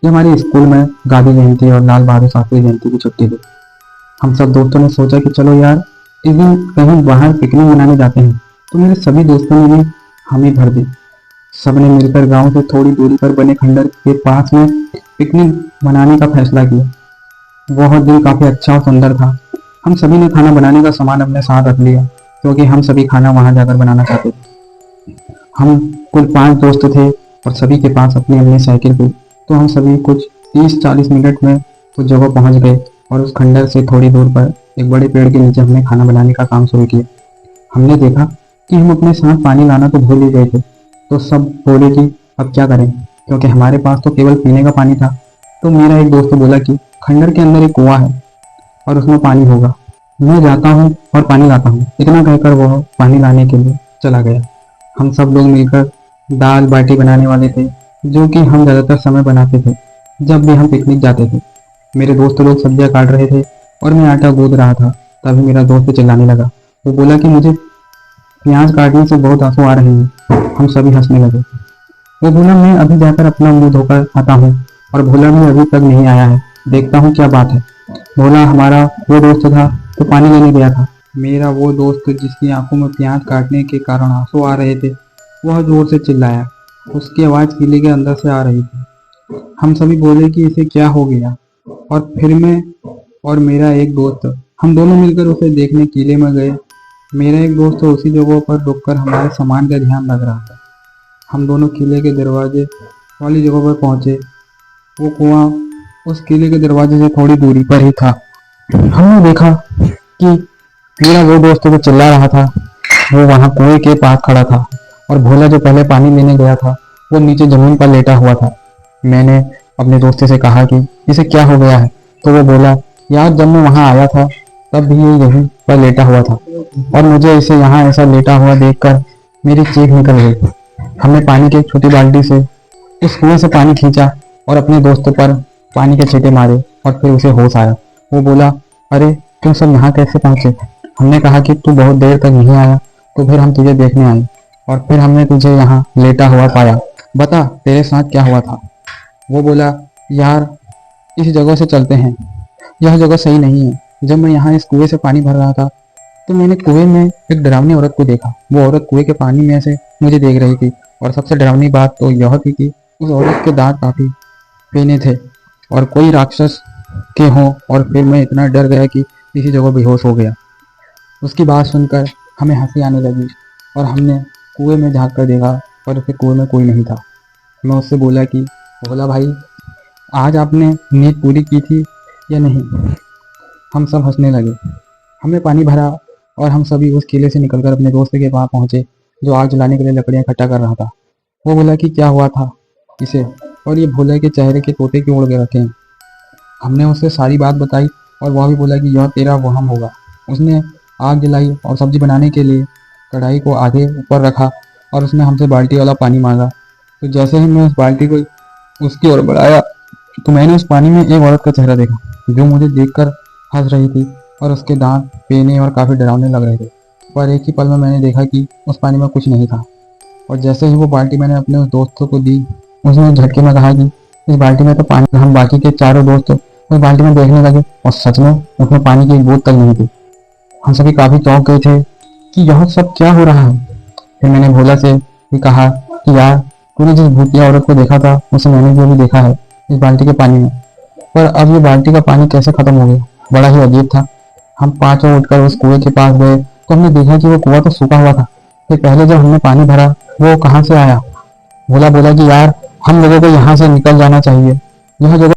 ये हमारे स्कूल में गांधी जयंती और लाल बहादुर शास्त्री जयंती की छुट्टी थी। हम सब दोस्तों ने सोचा कि चलो यार इस दिन कहीं बाहर पिकनिक मनाने जाते हैं। तो मेरे सभी दोस्तों ने भी हामी भर दी। सबने मिलकर गांव से थोड़ी दूरी पर बने खंडर के पास में पिकनिक मनाने का फैसला किया। वह दिन काफी अच्छा और सुंदर था। हम सभी ने खाना बनाने का सामान अपने साथ रख लिया क्योंकि हम सभी खाना वहां जाकर बनाना चाहते थे। हम कुल 5 दोस्त थे और सभी के पास अपनी अपनी साइकिल थी। तो हम सभी कुछ 30-40 मिनट में उस जगह पहुंच गए और उस खंडर से थोड़ी दूर पर एक बड़े पेड़ के नीचे हमने खाना बनाने का काम शुरू किया। हमने देखा कि हम अपने साथ पानी लाना तो भूल ही गए थे। तो सब बोले कि अब क्या करें, क्योंकि हमारे पास तो केवल पीने का पानी था। तो मेरा एक दोस्त बोला कि खंडर के अंदर एक कुआं है और उसमें पानी होगा, मैं जाता हूँ और पानी लाता हूँ। इतना कहकर वह पानी लाने के लिए चला गया। हम सब लोग मिलकर दाल बाटी बनाने वाले थे, जो कि हम ज़्यादातर समय बनाते थे जब भी हम पिकनिक जाते थे। मेरे दोस्त लोग सब्जियां काट रहे थे और मैं आटा गूंद रहा था। तभी मेरा दोस्त चिल्लाने लगा। वो बोला कि मुझे प्याज काटने से बहुत आंसू आ रहे हैं। हम सभी हंसने लगे। वो बोला मैं अभी जाकर अपना मुंह धोकर आता हूँ। और भोला भी अभी तक नहीं आया है, देखता हूँ क्या बात है। भोला हमारा वो दोस्त था तो पानी लेने गया था। मेरा वो दोस्त जिसकी आंखों में प्याज काटने के कारण आंसू आ रहे थे, वह जोर से चिल्लाया। उसकी आवाज़ किले के अंदर से आ रही थी। हम सभी बोले कि इसे क्या हो गया। और फिर मैं और मेरा एक दोस्त हम दोनों मिलकर उसे देखने किले में गए। मेरा एक दोस्त तो उसी जगह पर रुककर हमारे सामान का ध्यान रख रहा था। हम दोनों किले के दरवाजे वाली जगह पर पहुंचे। वो कुआं उस किले के दरवाजे से थोड़ी दूरी पर ही था। हमने देखा कि मेरा वो दोस्त जो चिल्ला रहा था वो वहां कुएं के पास खड़ा था और भोला जो पहले पानी लेने गया था वो नीचे जमीन पर लेटा हुआ था। मैंने अपने दोस्त से कहा कि इसे क्या हो गया है। तो वो बोला यार जब मैं वहां आया था तब भी ये यहीं पर लेटा हुआ था और मुझे इसे यहाँ ऐसा लेटा हुआ देखकर मेरी चीख निकल गई। हमने पानी की एक छोटी बाल्टी से उस कुएं से पानी खींचा और अपने दोस्त पर पानी के छींटे मारे और फिर उसे होश आया। वो बोला अरे तुम सब यहाँ कैसे पहुंचे। हमने कहा कि तू बहुत देर तक नहीं आया तो फिर हम तुझे देखने आए और फिर हमने तुझे यहाँ लेटा हुआ पाया। बता तेरे साथ क्या हुआ था। वो बोला यार इस जगह से चलते हैं, यह जगह सही नहीं है। जब मैं यहाँ इस कुएं से पानी भर रहा था तो मैंने कुएं में एक डरावनी औरत को देखा। वो औरत कुएं के पानी में से मुझे देख रही थी और सबसे डरावनी बात तो यह थी कि उस औरत के दांत काफी पीने थे और कोई राक्षस के हों। और फिर मैं इतना डर गया कि इसी जगह बेहोश हो गया। उसकी बात सुनकर हमें हंसी आने लगी और हमने कुएं में झांक कर देखा पर उसे कुएं में कोई नहीं था। मैं उससे बोला कि भोला भाई आज आपने नींद पूरी की थी या नहीं। हम सब हंसने लगे। हमने पानी भरा और हम सभी उस किले से निकलकर अपने दोस्त के पास पहुंचे जो आग जलाने के लिए लकड़ियां इकट्ठा कर रहा था। वो बोला कि क्या हुआ था इसे और ये भोला के चेहरे के तोते क्यों उड़ के रखे हैं। हमने उसे सारी बात बताई और वह भी बोला कि यह तेरा वहम होगा। उसने आग जलाई और सब्जी बनाने के लिए कढ़ाई को आधे ऊपर रखा और उसने हमसे बाल्टी वाला पानी मांगा। तो जैसे ही मैं उस बाल्टी को उसकी ओर बढ़ाया तो मैंने उस पानी में एक औरत का चेहरा देखा जो मुझे देखकर हंस रही थी और उसके दांत पेने और काफ़ी डरावने लग रहे थे। पर एक ही पल में मैंने देखा कि उस पानी में कुछ नहीं था। और जैसे ही वो बाल्टी मैंने अपने उस दोस्तों को दी उसने झटके में कहा कि इस बाल्टी में तो पानी। हम बाकी के चारों दोस्त उस बाल्टी में देखने लगे और सच में उसमें पानी की एक बूंद तक नहीं थी। हम सभी काफ़ी चौंक गए थे कि यह सब क्या हो रहा है। फिर मैंने भोला से भी कहा कि यार तूने जिस भूतिया औरत को देखा था उसे मैंने भी अभी देखा है इस बाल्टी के पानी में। पर अब ये बाल्टी का पानी कैसे खत्म हो गया, बड़ा ही अजीब था। हम पांचों उठकर उस कुएं के पास गए तो हमने देखा कि वो कुआं तो सूखा हुआ था। फिर पहले जब हमने पानी भरा वो कहाँ से आया। भोला बोला कि यार हम लोगों को यहाँ से निकल जाना चाहिए, यह जगह